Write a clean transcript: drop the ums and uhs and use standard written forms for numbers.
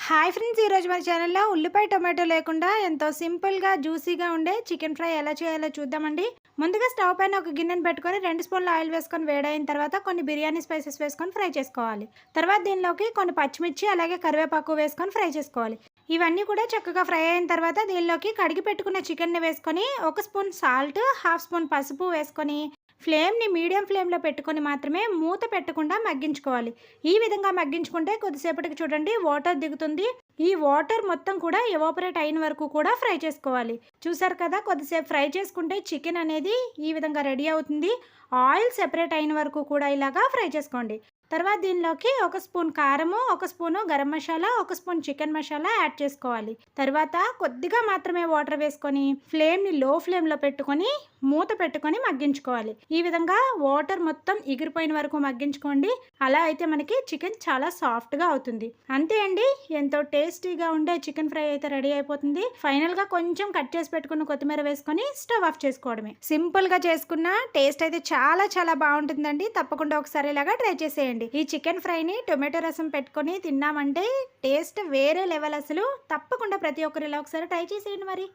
Hi friends, ఈరోజు మన ఛానల్లో ఉల్లిపాయ టొమాటో లేకుండా ఎంతో సింపుల్గా జ్యూసీగా ఉండే చికెన్ ఫ్రై ఎలా చేయాలో చూద్దామండి. ముందుగా స్టవ్ పైన ఒక గిన్నెను పెట్టుకొని 2 స్పూన్ల ఆయిల్ వేసుకొని వేడైన తర్వాత కొన్ని బిర్యానీ స్పైసెస్ వేసుకొని ఫ్రై చేసుకోవాలి. తర్వాత దీనిలోకి కొన్ని పచ్చిమిర్చి అలాగే కరివేపాకు వేసుకొని ఫ్రై చేసుకోవాలి. ఇవన్నీ కూడా చక్కగా ఫ్రై అయిన తర్వాత దీనిలోకి కడిగి పెట్టుకున్న చికెన్ని వేసుకొని 1 స్పూన్ సాల్ట్, హాఫ్ స్పూన్ పసుపు వేసుకొని ఫ్లేమ్ని మీడియం ఫ్లేమ్లో పెట్టుకొని మాత్రమే మూత పెట్టకుండా మగ్గించుకోవాలి. ఈ విధంగా మగ్గించుకుంటే కొద్దిసేపటికి చూడండి వాటర్ దిగుతుంది. ఈ వాటర్ మొత్తం కూడా ఎవాపరేట్ అయిన వరకు కూడా ఫ్రై చేసుకోవాలి. చూసారు కదా, కొద్దిసేపు ఫ్రై చేసుకుంటే చికెన్ అనేది ఈ విధంగా రెడీ అవుతుంది. ఆయిల్ సెపరేట్ అయిన వరకు కూడా ఇలాగా ఫ్రై చేసుకోండి. తర్వాత దీనిలోకి 1 స్పూన్ కారము, 1 spoon garam masala, 1 spoon chicken masala add చేసుకోవాలి. తర్వాత కొద్దిగా మాత్రమే వాటర్ వేసుకొని ఫ్లేమ్ని లో ఫ్లేమ్లో పెట్టుకొని మూత పెట్టుకొని మగ్గించుకోవాలి. ఈ విధంగా వాటర్ మొత్తం ఎగిరిపోయిన వరకు మగ్గించుకోండి. అలా అయితే మనకి చికెన్ చాలా సాఫ్ట్గా అవుతుంది. అంతే అండి, ఎంతో టేస్టీగా ఉండే చికెన్ ఫ్రై అయితే రెడీ అయిపోతుంది. ఫైనల్గా కొంచెం కట్ చేసి పెట్టుకున్న కొత్తిమీర వేసుకొని స్టవ్ ఆఫ్ చేసుకోవడమే. సింపుల్గా చేసుకున్న టేస్ట్ అయితే చాలా చాలా బాగుంటుందండి. తప్పకుండా ఒకసారి ఇలాగా ట్రై చేసేయండి. ఈ చికెన్ ఫ్రైని టొమాటో రసం పెట్టుకొని తిన్నామంటే టేస్ట్ వేరే లెవెల్ అసలు. తప్పకుండా ప్రతి ఒక్కరు ఇలా ఒకసారి ట్రై చేసేయండి మరి.